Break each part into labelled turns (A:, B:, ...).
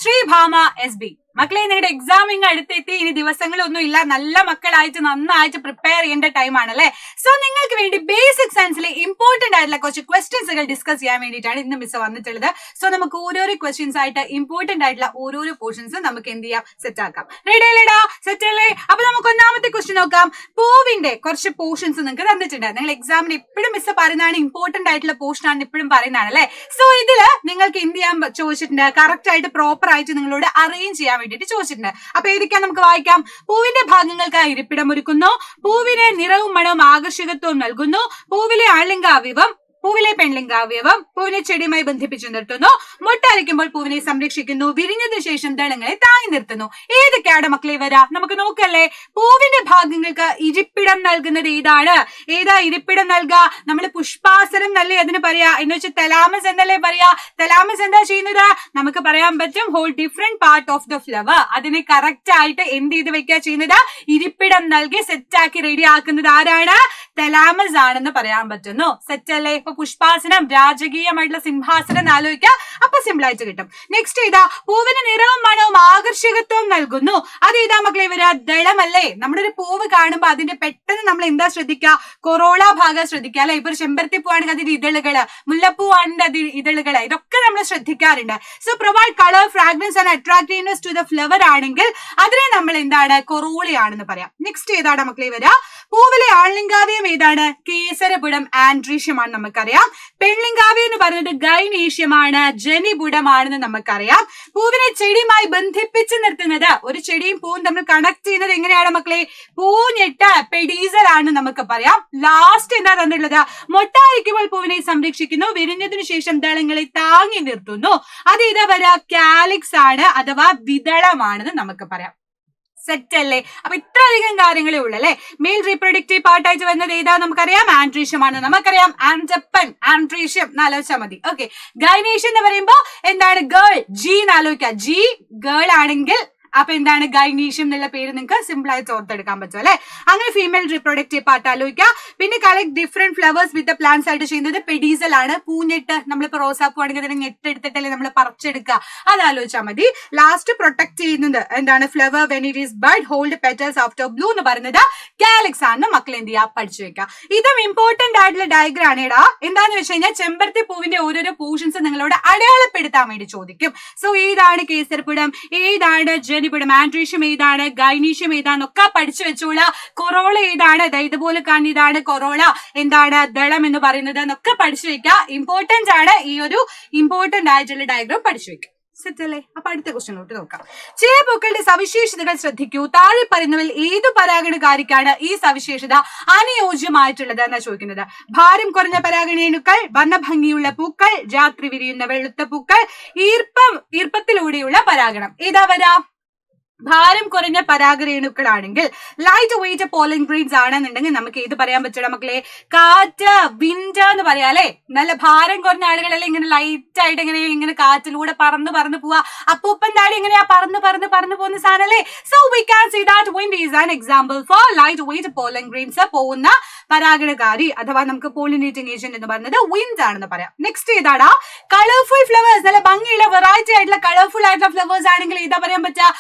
A: Sreebhama SB. മക്കളെ, നിങ്ങളുടെ examining അടുത്തെത്തി. ഇനി ദിവസങ്ങളൊന്നും ഇല്ല. നല്ല മക്കളായിട്ട് നന്നായിട്ട് പ്രിപ്പയർ ചെയ്യേണ്ട ടൈം ആണല്ലേ. സോ നിങ്ങൾക്ക് വേണ്ടി ബേസിക് സയൻസിലെ ഇമ്പോർട്ടന്റ് ആയിട്ടുള്ള കുറച്ച് ക്വസ്റ്റ്യൻസുകൾ ഡിസ്കസ് ചെയ്യാൻ വേണ്ടിയിട്ടാണ് ഇന്ന് മിസ് വന്നിട്ടുള്ളത്. സോ നമുക്ക് ഓരോരോ ക്വസ്റ്റ്യൻസ് ആയിട്ട് ഇമ്പോർട്ടന്റ് ആയിട്ടുള്ള ഓരോരോ പോർഷൻസ് നമുക്ക് എന്ത് ചെയ്യാം, സെറ്റ് ആക്കാം. റെഡി അല്ലേടാ? സെറ്റ് അല്ലേ? അപ്പൊ നമുക്ക് ഒന്നാമത്തെ ക്വസ്റ്റ്യൻ നോക്കാം. പൂവിന്റെ കുറച്ച് പോർഷൻസ് നിങ്ങൾക്ക് തന്നിട്ടുണ്ട്. നിങ്ങൾ എക്സാമിന് എപ്പോഴും മിസ് പറയുന്നതാണ്, ഇമ്പോർട്ടന്റ് ആയിട്ടുള്ള പോർഷൻ ആണ് എപ്പോഴും പറയുന്നതാണ് അല്ലെ. സോ ഇതില് നിങ്ങൾക്ക് എന്ത് ചെയ്യാൻ ചോദിച്ചിട്ടുണ്ട്, കറക്റ്റ് ആയിട്ട് പ്രോപ്പർ ആയിട്ട് നിങ്ങളോട് അറേഞ്ച് ചെയ്യാൻ വേണ്ടിയിട്ട് ചോദിച്ചിട്ടുണ്ട്. അപ്പൊ ഏതൊക്കെയാ നമുക്ക് വായിക്കാം. പൂവിന്റെ ഭാഗങ്ങൾക്കായി ഇരിപ്പിടം ഒരുക്കുന്നു, പൂവിന് നിറവും മണവും ആകർഷകത്വവും നൽകുന്നു, പൂവിലെ ആളിംഗാവയവം, പൂവിലെ പെൺലിംഗാവയവം, പൂവിനെ ചെടിയുമായി ബന്ധിപ്പിച്ചു നിർത്തുന്നു, മൊട്ടയടിക്കുമ്പോൾ പൂവിനെ സംരക്ഷിക്കുന്നു, വിരിഞ്ഞതിനു ശേഷം ദളങ്ങളെ താങ്ങി നിർത്തുന്നു. ഏതൊക്കെയാണ് മക്കളെ വരാ? നമുക്ക് നോക്കല്ലേ. പൂവിന്റെ ഭാഗങ്ങൾക്ക് ഇരിപ്പിടം നൽകുന്നത് ഏതാണ്? ഏതാ ഇരിപ്പിടം നൽകുക? നമ്മൾ പുഷ്പാസനം എന്നല്ലേ അതിന് പറയാ, എന്ന് വെച്ചാൽ തലാമസ് എന്നല്ലേ പറയാ. തലാമസ് എന്താ ചെയ്യുന്നത്? നമുക്ക് പറയാൻ പറ്റും whole different part of the flower. അതിനെ കറക്റ്റ് ആയിട്ട് എന്ത് ചെയ്ത് വെക്കുക ചെയ്യുന്നത്? ഇരിപ്പിടം നൽകി സെറ്റാക്കി റെഡി ആക്കുന്നത് ആരാണ്? തലാമസ് ആണെന്ന് പറയാൻ പറ്റുന്നു. സെറ്റ് അല്ലേ? ഇപ്പൊ പുഷ്പാസനം, രാജകീയമായിട്ടുള്ള സിംഹാസനം ആലോചിക്കുക. അപ്പൊ സിമ്പിൾ ആയിട്ട് കിട്ടും. നെക്സ്റ്റ് ഇതാ, പൂവിന് നിറവും മണവും ആകർഷകത്വം നൽകുന്നു. അത് ഏതാ മക്കളെ വരാ? ദളമല്ലേ. നമ്മുടെ ഒരു പൂവ് കാണുമ്പോ അതിന്റെ പെട്ടെന്ന് നമ്മൾ എന്താ ശ്രദ്ധിക്കുക? കൊറോള ഭാഗം ശ്രദ്ധിക്കുക അല്ലെ. ഇപ്പൊ ഒരു ചെമ്പരത്തി പൂവാണെങ്കിൽ അതിന്റെ ഇതളുകള്, മുല്ലപ്പൂവാണെങ്കിൽ അത് ഇതളുകള്, ഇതൊക്കെ നമ്മൾ ശ്രദ്ധിക്കാറുണ്ട്. So provide colour, fragrance and attractiveness to the flower ആണെങ്കിൽ അതിനെ നമ്മൾ എന്താണ്? കൊറോളയാണെന്ന് പറയാം. നെക്സ്റ്റ് ഏതാണ് മക്കളെ വരാ? പൂവിലെ ആൺലിംഗാവയം ഏതാണ്? കേസരപുടം, ആൻഡ്രീഷ്യമാണ് നമുക്കറിയാം. പെൺലിംഗാവയം എന്ന് പറയുന്നത് ഗൈനീഷ്യമാണ്, ജനിപുടമാണെന്ന് നമുക്കറിയാം. പൂവിനെ ചെടിയുമായി ബന്ധിപ്പിച്ച് നിർത്തുന്നത്, ഒരു ചെടിയും പൂവും തമ്മിൽ കണക്ട് ചെയ്യുന്നത് എങ്ങനെയാണ് മക്കളെ? പൂഞ്ഞെട്ട്, പെഡീസൽ ആണ് നമുക്ക് പറയാം. ലാസ്റ്റ് എന്താ തന്നിട്ടുള്ളത്? മൊട്ടായിരിക്കുമ്പോൾ പൂവിനെ സംരക്ഷിക്കുന്നു, വിരിഞ്ഞതിനു ശേഷം ദളങ്ങളെ താങ്ങി നിർത്തുന്നു. അത് ഇതാ വരാ? കാലിക്സ് ആണ്, അഥവാ വിതളമാണെന്ന് നമുക്ക് പറയാം. സെറ്റ് അല്ലേ? അപ്പൊ ഇത്രയധികം കാര്യങ്ങളേ ഉള്ളു അല്ലെ. മെയിൽ റീപ്രൊഡക്റ്റീവ് പാർട്ടായിട്ട് വരുന്നത് ഏതാ നമുക്കറിയാം? ആൻഡ്രീഷ്യമാണ് നമുക്കറിയാം. ആൻഡപ്പൻ, ആൻഡ്രീഷ്യം എന്നാലോചിച്ചാൽ മതി. ഓക്കെ. ഗൈനേഷ്യം എന്ന് പറയുമ്പോ എന്താണ്? ഗേൾ, ജി എന്നാലോചിക്കുക. ജി ഗേൾ ആണെങ്കിൽ അപ്പൊ എന്താണ്? ഗൈനീഷ്യം എന്നുള്ള പേര് നിങ്ങൾക്ക് സിമ്പിൾ ആയിട്ട് ഓർത്തെടുക്കാൻ പറ്റും അല്ലെ. അങ്ങനെ ഫീമെയിൽ റീപ്രൊഡക്റ്റീവ് പാർട്ട് ആലോചിക്കുക. പിന്നെ കളക്ട് ഡിഫറെന്റ് ഫ്ലവേഴ്സ് വിത്ത് പ്ലാന്റ്സ് ആയിട്ട് ചെയ്യുന്നത് പെഡീസൽ ആണ്. പൂഞ്ഞെട്ട്, നമ്മളിപ്പോ റോസാപ്പൂ ആണെങ്കിൽ അതിനെ ഞെട്ടെടുത്തിട്ടല്ലേ നമ്മൾ പറിച്ചെടുക്കുക, അത് ആലോചിച്ചാൽ മതി. ലാസ്റ്റ് പ്രൊട്ടക്ട് ചെയ്യുന്നത് എന്താണ്? Flower when it is bud hold petals after blue എന്ന് പറയുന്നത് കാലിക്സ് ആണ്. മക്കൾ എന്ത് ചെയ്യുക? പഠിച്ചു വെക്കുക. ഇതും ഇമ്പോർട്ടന്റ് ആയിട്ടുള്ള ഡയഗ്രാം ആണ് ഇടാ. എന്താന്ന് വെച്ച് കഴിഞ്ഞാൽ ചെമ്പരത്തി പൂവിന്റെ ഓരോരോ പോർഷൻസ് നിങ്ങളോട് അടയാളപ്പെടുത്താൻ വേണ്ടി ചോദിക്കും. സോ ഏതാണ് കേസരപുടം, ഏതാണ് ജനിപുടം, ആൻഡ്രീഷ്യം ഏതാണ്, ഗൈനീഷ്യം ഏതാന്നൊക്കെ പഠിച്ചു വെച്ചോളാം. കൊറോള ഏതാണ്? ഇതുപോലെ കാണുന്ന ഇതാണ് കൊറോള. എന്താണ്? ദളം എന്ന് പറയുന്നത് എന്നൊക്കെ പഠിച്ചു വെക്കുക. ഇമ്പോർട്ടന്റ് ആണ്. ഈ ഒരു ഇമ്പോർട്ടന്റ് ആയിട്ടുള്ള ഡയഗ്രാം പഠിച്ചു വെക്കുക. സെറ്റല്ലേ? അപ്പൊ അടുത്ത ക്വസ്റ്റ്യനിലോട്ട് നോക്കാം. ചില പൂക്കളുടെ സവിശേഷതകൾ ശ്രദ്ധിക്കൂ. താഴെ പറയുന്നവരിൽ ഏതു പരാഗണകാരിക്കാണ് ഈ സവിശേഷത അനുയോജ്യമായിട്ടുള്ളത് എന്നാ ചോദിക്കുന്നത്. ഭാരം കുറഞ്ഞ പരാഗണേണുക്കൾ, വർണ്ണഭംഗിയുള്ള പൂക്കൾ, രാത്രി വിരിയുന്ന വെളുത്ത പൂക്കൾ, ഈർപ്പത്തിലൂടെയുള്ള പരാഗണം. ഏതാ വരാ? ഭാരം കുറഞ്ഞ പരാഗരേണുക്കളാണെങ്കിൽ ലൈറ്റ് വെയിറ്റ് പോളൻ ഗ്രെയിൻസ് ആണെന്നുണ്ടെങ്കിൽ നമുക്ക് ഏത് പറയാൻ പറ്റണം മക്കളെ? കാറ്റ്, വിൻഡ് എന്ന് പറയാം അല്ലെ. നല്ല ഭാരം കുറഞ്ഞ ആളുകളെല്ലാം ഇങ്ങനെ ലൈറ്റ് ആയിട്ട് ഇങ്ങനെ കാറ്റിലൂടെ പറന്ന് പോവാ. അപ്പൂപ്പൻ താടി എങ്ങനെയാ പറന്ന് പോകുന്ന സാധനം അല്ലേ. So we can see that wind is an example for light weight pollen grains. പോകുന്ന പരാഗണകാരി അഥവാ നമുക്ക് പോളിനേറ്റിംഗ് ഏജന്റ് എന്ന് പറയുന്നത് വിൻഡ് ആണെന്ന് പറയാം. നെക്സ്റ്റ് ഏതാടാ? കളർഫുൾ ഫ്ലവേഴ്സ്, നല്ല ഭംഗിയുള്ള വെറൈറ്റി ആയിട്ടുള്ള കളർഫുൾ ആയിട്ടുള്ള ഫ്ലവേഴ്സ് ആണെങ്കിൽ ഇതാ പറയാൻ പറ്റുക?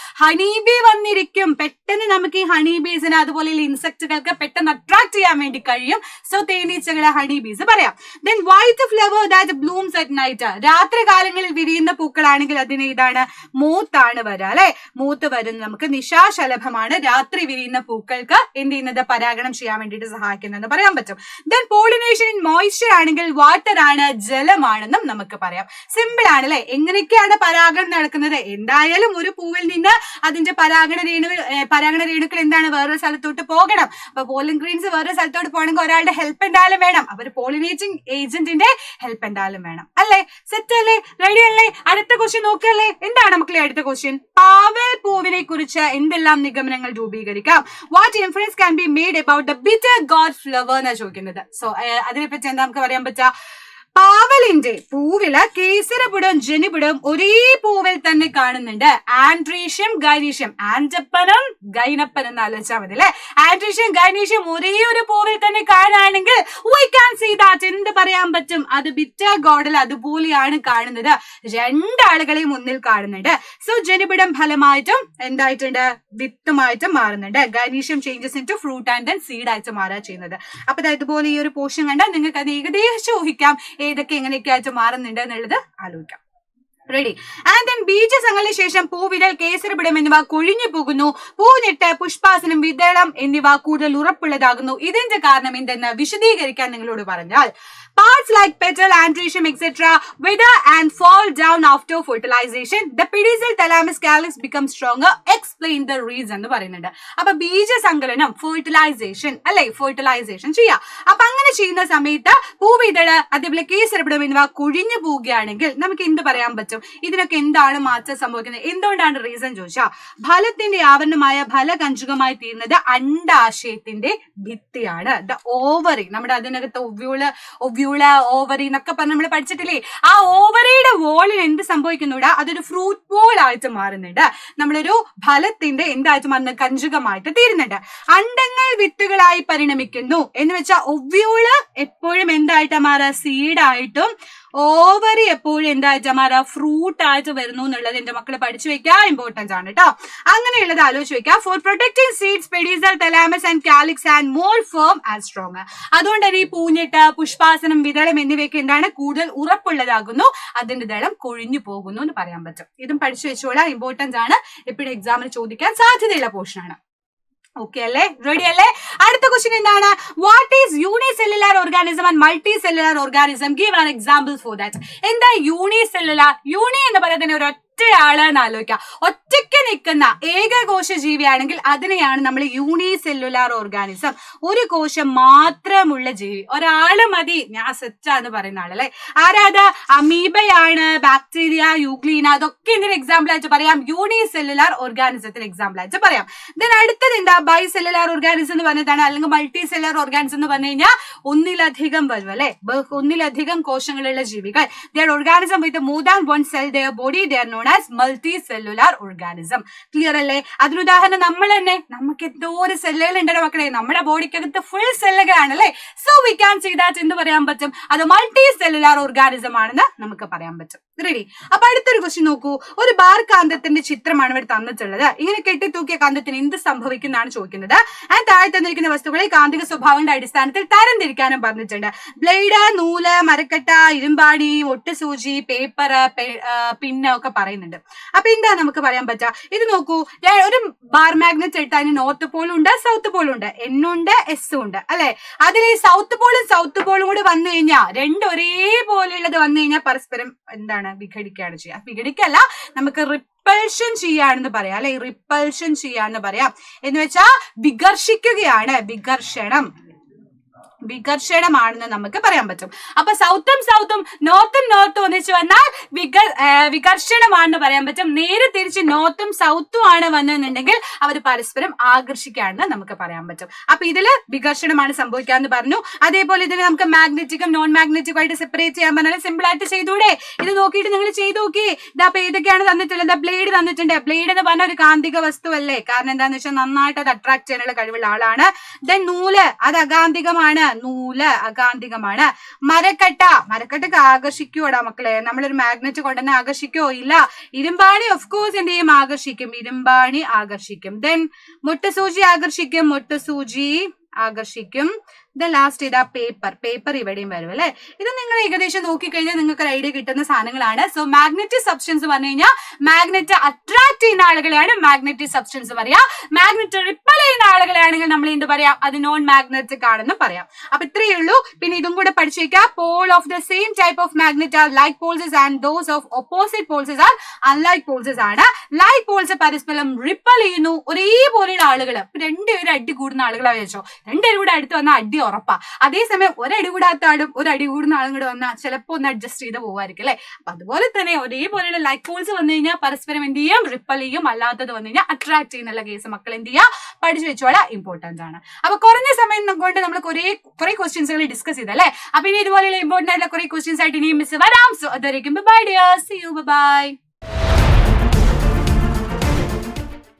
A: ഹണീബി വന്നിരിക്കും. പെട്ടെന്ന് നമുക്ക് ഈ ഹണി ബീസിന് അതുപോലെ ഇൻസെക്റ്റുകൾക്ക് പെട്ടെന്ന് അട്രാക്ട് ചെയ്യാൻ വേണ്ടി കഴിയും. സോ തേനീച്ചകളെ ഹണി ബീസ് പറയാം. Then white flower that Bloom's at night, രാത്രി കാലങ്ങളിൽ വിരിയുന്ന പൂക്കളാണെങ്കിൽ അതിന് ഇതാണ്? മൂത്താണ് വരാ അല്ലെ. മൂത്ത് വരുന്നത് നമുക്ക് നിശാശലഭമാണ്. രാത്രി വിരിയുന്ന പൂക്കൾക്ക് എന്ത് ചെയ്യുന്നത്? പരാഗണം ചെയ്യാൻ വേണ്ടിയിട്ട് സഹായിക്കുന്നതെന്ന് പറയാൻ പറ്റും. ദെൻ പോളിനേഷൻ ഇൻ മോയ്സ്ചർ ആണെങ്കിൽ വാട്ടർ ആണ്, ജലമാണെന്നും നമുക്ക് പറയാം. സിമ്പിൾ ആണ് അല്ലെ. എങ്ങനെയൊക്കെയാണ് പരാഗണം നടക്കുന്നത്? എന്തായാലും ഒരു പൂവിൽ നിന്ന് അതിന്റെ പരാഗണ രേണുക്കൾ എന്താണ്? വേറൊരു സ്ഥലത്തോട്ട് പോകണം. അപ്പൊ പോളിൻ ഗ്രെയിൻസ് വേറൊരു സ്ഥലത്തോട്ട് പോകണമെങ്കിൽ ഒരാളുടെ ഹെൽപ്പ് എന്തായാലും വേണം. അപ്പൊ പോളിനേറ്റിംഗ് ഏജന്റിന്റെ ഹെൽപ്പ് എന്തായാലും വേണം അല്ലേ. സെറ്റ് അല്ലേ? റെഡി അല്ലേ? അടുത്ത ക്വസ്റ്റ്യൻ നോക്കല്ലേ. എന്താണ് മക്കളെ അടുത്ത ക്വസ്റ്റ്യൻ? പാവൽ പൂവിനെ കുറിച്ച് എന്തെല്ലാം നിഗമനങ്ങൾ രൂപീകരിക്കാം? What inference can be made about the bitter gourd flower എന്നാണ് ചോദിക്കുന്നത്. സോ അതിനെപ്പറ്റി എന്താ നമുക്ക് പറയാൻ പറ്റുക? പാവലിന്റെ പൂവില് കേസരപുടവും ജനിപുടവും ഒരേ പൂവിൽ തന്നെ കാണുന്നുണ്ട്. ആൻഡ്രീഷ്യം ഗൈനീഷ്യം, ആൻറ്റപ്പനും ഗൈനപ്പനും എന്ന് ആലോചിച്ചാൽ മതി അല്ലെ. ആൻഡ്രീഷ്യം ഗൈനീഷ്യം ഒരേ ഒരു പൂവിൽ തന്നെ കാണുകയാണെങ്കിൽ we can see that എന്ത് പറയാൻ പറ്റും, അത് ബിറ്റർ ഗോർഡിൽ അതുപോലെയാണ് കാണുന്നത്. രണ്ടാളുകളെയും മുന്നിൽ കാണുന്നുണ്ട്. സോ ജനിപുടം ഫലമായിട്ടും എന്തായിട്ടുണ്ട്, വിത്തുമായിട്ടും മാറുന്നുണ്ട്. Gynoecium changes into fruit and then seed ആയിട്ട് മാറുക ചെയ്യുന്നത്. അപ്പൊ ഇതുപോലെ ഈ ഒരു പോർഷൻ കണ്ടാൽ നിങ്ങൾക്ക് അത് ഏകദേശം ഊഹിക്കാം ഏതൊക്കെ എങ്ങനെയൊക്കെ ആയിട്ട് മാറുന്നുണ്ട് എന്നുള്ളത് ആലോചിക്കാം. റെഡി. ആൻഡ് ദെൻ ബീജസംഘത്തിന് ശേഷം പൂവിരൽ, കേസരപിടം എന്നിവ കൊഴിഞ്ഞു പോകുന്നു. പൂഞ്ഞിട്ട്, പുഷ്പാസനം, വിതളം എന്നിവ കൂടുതൽ ഉറപ്പുള്ളതാകുന്നു. ഇതിന്റെ കാരണം എന്തെന്ന് വിശദീകരിക്കാൻ നിങ്ങളോട് പറഞ്ഞാൽ, parts like petal, androecium, etc. wither and fall down after fertilization. The pedicel thalamus calyx becomes stronger. Explain the reason എന്ന് പറയുന്നുണ്ട്. അപ്പൊ ബീജസങ്കലനം, ഫെർട്ടിലൈസേഷൻ അല്ലെ, ഫെർട്ടിലൈസേഷൻ ചെയ്യാം. അപ്പൊ അങ്ങനെ ചെയ്യുന്ന സമയത്ത് പൂവിതള്, അതേപോലെ കേസരപിടം എന്നിവ കൊഴിഞ്ഞു പോവുകയാണെങ്കിൽ നമുക്ക് എന്ത് പറയാൻ പറ്റും? ഇതിനൊക്കെ എന്താണ് മാറ്റം സംഭവിക്കുന്നത്? എന്തുകൊണ്ടാണ് റീസൺ ചോദിച്ചാൽ, ഫലത്തിന്റെ ആവരണമായ ഫലകഞ്ചുകമായി തീരുന്നത് അണ്ഡാശയത്തിന്റെ ഭിത്തിയാണ്. ദ ഓവറി, നമ്മുടെ അതിനകത്ത് ഒവ്യൂള്, ഓവറി എന്നൊക്കെ പറഞ്ഞ് നമ്മൾ പഠിച്ചിട്ടില്ലേ? ആ ഓവറിയുടെ വോളിന് എന്ത് സംഭവിക്കുന്നുണ്ട്, അതൊരു ഫ്രൂട്ട് ബോൾ ആയിട്ട് മാറുന്നുണ്ട്. നമ്മളൊരു ഫലത്തിന്റെ എന്തായിട്ട് മാറുന്നത്, കഞ്ചുകമായിട്ട് തീരുന്നുണ്ട്. അണ്ടങ്ങൾ വിത്തുകളായി പരിണമിക്കുന്നു എന്ന് വെച്ചാൽ ഒവ്യൂള് എപ്പോഴും എന്തായിട്ടാ മാറുക, സീഡായിട്ടും, ഓവറി എപ്പോഴും എന്തായിട്ടാ മാറുക, ഫ്രൂട്ട് ആയിട്ട് വരുന്നു എന്നുള്ളത് എന്റെ മക്കള് പഠിച്ചു വെക്കുക, ഇമ്പോർട്ടൻസ് ആണ് കേട്ടോ. അങ്ങനെയുള്ളത് ആലോചിച്ച് വെക്കുക. For protecting seeds, pedicel, thalamus and calyx and more firm and strong. അതുകൊണ്ട് തന്നെ ഈ പൂഞ്ഞിട്ട്, പുഷ്പാസനം, വിതളം എന്നിവയൊക്കെ എന്താണ്, കൂടുതൽ ഉറപ്പുള്ളതാകുന്നു. അതിന്റെ ദളം കൊഴിഞ്ഞു പോകുന്നു എന്ന് പറയാൻ പറ്റും. ഇതും പഠിച്ചു വെച്ചോളാം, ഇമ്പോർട്ടൻസ് ആണ്, എപ്പോഴും എക്സാമിന് ചോദിക്കാൻ സാധ്യതയുള്ള പോർഷൻ ആണ്. ഓക്കെ അല്ലേ, റെഡി അല്ലേ? അടുത്ത ക്വസ്റ്റ്യൻ എന്താണ്, what is unicellular organism and multi cellular organism? Give an example for that. എന്താ യൂണിസെല്ലുലാർ? യൂണി എന്ന് പറയുന്നത് ഒരു ഒറ്റയാള് എന്ന് ആലോചിക്കാം. ഒറ്റയ്ക്ക് നിൽക്കുന്ന ഏകകോശ ജീവിയാണെങ്കിൽ അതിനെയാണ് നമ്മൾ യൂണിസെല്ലുലാർ ഓർഗാനിസം. ഒരു കോശം മാത്രമുള്ള ജീവി, ഒരാള് മതി, ഞാൻ സെറ്റാന്ന് പറയുന്ന ആളല്ലേ. ആരാത്? അമീബയാണ്, ബാക്ടീരിയ, യൂഗ്ലീന, അതൊക്കെ ഇതിന്റെ എക്സാമ്പിൾ ആയിട്ട് പറയാം. യൂണിസെല്ലുലാർ ഓർഗാനിസത്തിന് എക്സാമ്പിൾ ആയിട്ട് പറയാം. ദെൻ അടുത്തത് എന്താ, ബൈസെല്ലുലാർ ഓർഗാനിസം എന്ന് പറഞ്ഞതാണ്, അല്ലെങ്കിൽ മൾട്ടി സെല്ലുലാർ ഓർഗാനിസം എന്ന് പറഞ്ഞു കഴിഞ്ഞാൽ ഒന്നിലധികം വരും അല്ലെ, ഒന്നിലധികം കോശങ്ങളുള്ള ജീവികൾ. There organism with more than one cell there body, there known as multi cellular organism. Clear അല്ലേ? അതിനുദാഹരണം നമ്മൾ തന്നെ, നമുക്ക് എന്തോരം സെല്ലുകൾ ഉണ്ടോ മക്കളെ, നമ്മുടെ ബോഡിക്കകത്ത് ഫുൾ സെല്ലുകളാണ് അല്ലെ. So we can see that എന്ത് പറയാൻ പറ്റും, അത് മൾട്ടി സെല്ലുലാർ ഓർഗാനിസം ആണെന്ന് നമുക്ക് പറയാൻ പറ്റും. റെഡി. അപ്പൊ അടുത്തൊരു ക്വസ്റ്റ്യൻ നോക്കൂ. ഒരു ബാർ കാന്തത്തിന്റെ ചിത്രമാണ് ഇവിടെ തന്നിട്ടുള്ളത്. ഇങ്ങനെ കെട്ടിത്തൂക്കിയ കാന്തത്തിന് എന്ത് സംഭവിക്കുന്നതാണ് ചോദിക്കുന്നത്. ആൻഡ് താഴെ തന്നിരിക്കുന്ന വസ്തുക്കളെ കാന്തിക സ്വഭാവങ്ങളുടെ അടിസ്ഥാനത്തിൽ തരംതിരിക്കാനും പറഞ്ഞിട്ടുണ്ട്. ബ്ലേഡ്, നൂല്, മരക്കട്ട, ഇരുമ്പാണി, ഒട്ടുസൂചി, പേപ്പർ, പിന്ന് ഒക്കെ പറയുന്നുണ്ട്. അപ്പൊ എന്താ നമുക്ക് പറയാൻ പറ്റുക? ഇത് നോക്കൂ, ഒരു ബാർ മാഗ്നറ്റ് എടുത്താൽ അതിന് നോർത്ത് പോളും ഉണ്ട്, സൗത്ത് പോളും ഉണ്ട്, എന്നുണ്ട്, എസ് ഉണ്ട് അല്ലെ. അതിൽ ഈ സൗത്ത് പോളും കൂടി വന്നു കഴിഞ്ഞാൽ, രണ്ടും ഒരേപോലെയുള്ളത് വന്നു കഴിഞ്ഞാൽ പരസ്പരം എന്താണ്, വിഘടിക്കുകയാണ് ചെയ്യുക. വിഘടിക്കല്ല, നമുക്ക് റിപ്പൾഷൻ ചെയ്യാണെന്ന് പറയാം അല്ലെ. റിപ്പൾഷൻ ചെയ്യാന്ന് പറയാം. എന്ന് വെച്ചാൽ വികർഷിക്കുകയാണ്, വികർഷണമാണെന്ന് നമുക്ക് പറയാൻ പറ്റും. അപ്പൊ സൗത്തും നോർത്തും ഒന്നിച്ച് വന്നാൽ വികർഷണമാണെന്ന് പറയാൻ പറ്റും. നേരെ തിരിച്ച് നോർത്തും സൗത്തും ആണ് വന്നെന്നുണ്ടെങ്കിൽ അവർ പരസ്പരം ആകർഷിക്കുകയാണെന്ന് നമുക്ക് പറയാൻ പറ്റും. അപ്പൊ ഇതില് വികർഷണമാണ് സംഭവിക്കാന്ന് പറഞ്ഞു. അതേപോലെ ഇതിന് നമുക്ക് മാഗ്നറ്റിക്കും നോൺ മാഗ്നറ്റിക്കും ആയിട്ട് സെപ്പറേറ്റ് ചെയ്യാൻ പറഞ്ഞാൽ സിമ്പിൾ ആയിട്ട് ചെയ്തൂടെ? ഇത് നോക്കിയിട്ട് നിങ്ങൾ ചെയ്ത് നോക്കി. ഇതപ്പൊ ഏതൊക്കെയാണ് തന്നിട്ടുള്ളത്? ബ്ലേഡ് തന്നിട്ടുണ്ട്. ബ്ലേഡ് എന്ന് പറഞ്ഞ ഒരു കാന്തിക വസ്തു അല്ലേ, കാരണം എന്താന്ന് വെച്ചാൽ നന്നായിട്ട് അത് അട്രാക്ട് ചെയ്യാനുള്ള കഴിവുള്ള ആളാണ്. ദെൻ നൂല്, അത് അകാന്തികമാണ്, അകാന്തികമാണ്. മരക്കട്ടക്ക് ആകർഷിക്കുവോടാ മക്കളെ? നമ്മളൊരു മാഗ്നറ്റ് കൊണ്ടുതന്നെ ആകർഷിക്കോ? ഇല്ല. ഇരുമ്പാണി ഓഫ് കോഴ്സ് എന്ത് ചെയ്യും? ആകർഷിക്കും. ദെൻ മുട്ടസൂചി ആകർഷിക്കും. ദ ലാസ്റ്റ് ഇതാ പേപ്പർ ഇവിടെയും വരും അല്ലെ. ഇത് നിങ്ങൾ ഏകദേശം നോക്കിക്കഴിഞ്ഞാൽ നിങ്ങൾക്ക് ഒരു ഐഡിയ കിട്ടുന്ന സാധനങ്ങളാണ്. സോ മാഗ്നറ്റിക് സബ്സ്റ്റൻസ് പറഞ്ഞു കഴിഞ്ഞാൽ മാഗ്നറ്റ് അട്രാക്ട് ചെയ്യുന്ന ആളുകളെയാണ് മാഗ്നറ്റിക് സബ്സ്റ്റൻസ് പറയാ. മാഗ്നറ്റ് റിപ്പൽ ചെയ്യുന്ന ആളുകളെയാണെങ്കിൽ നമ്മൾ എന്ത് പറയാം? അത് നോൺ മാഗ്നറ്റിക് ആണെന്ന് പറയാം. അപ്പൊ ഇത്രയേ ഉള്ളൂ. പിന്നെ ഇതും കൂടെ പഠിച്ചു വെക്കാം. Pole of the same type of magnet are like poles and those of opposite poles are unlike poles ആണ്. ലൈക്ക് പോൾസ് പരസ്പരം റിപ്പൽ ചെയ്യുന്നു. ഒരേപോലെയുള്ള ആളുകൾ, രണ്ടുപേരും അടി കൂടുന്ന ആളുകളാ വെച്ചോ, രണ്ടുപേരും കൂടെ അടുത്ത് വന്ന അടി ഉറപ്പാ. അതേസമയം ഒരടി കൂടാത്ത ആളും ഒരു അടി കൂടുന്ന ആളും കൂടെ വന്നാൽ ചിലപ്പോൾ ഒന്ന് അഡ്ജസ്റ്റ് ചെയ്ത് പോകുമായിരിക്കും അല്ലെ. അപ്പൊ അതുപോലെ തന്നെ ഒരേപോലെയുള്ള ലൈക്ക് പോൾസ് വന്നു കഴിഞ്ഞാൽ പരസ്പരം എന്ത് ചെയ്യും, റിപ്പൽ ചെയ്യും. അല്ലാത്തത് വന്നു കഴിഞ്ഞാൽ അട്രാക്ട് ചെയ്യുന്നുള്ള കേസ് മക്കൾ എന്ത് ചെയ്യുക, പഠിച്ചു വെച്ചോളാം, ഇമ്പോർട്ടന്റ് ആണ്. അപ്പൊ കുറഞ്ഞ സമയം കൊണ്ട് നമ്മൾ കുറെ ക്വസ്റ്റ്യൻസുകൾ ഡിസ്കസ് ചെയ്തല്ലേ. അപ്പൊ ഇനി ഇതുപോലെയുള്ള ഇമ്പോർട്ടന്റ് ആയിട്ടുള്ള കുറെ ക്വസ്റ്റ്യൻസ് ആയിട്ട് ഇനിയും മിസ് വരാം. സോ അതുവരെയും bye dear, see you, by.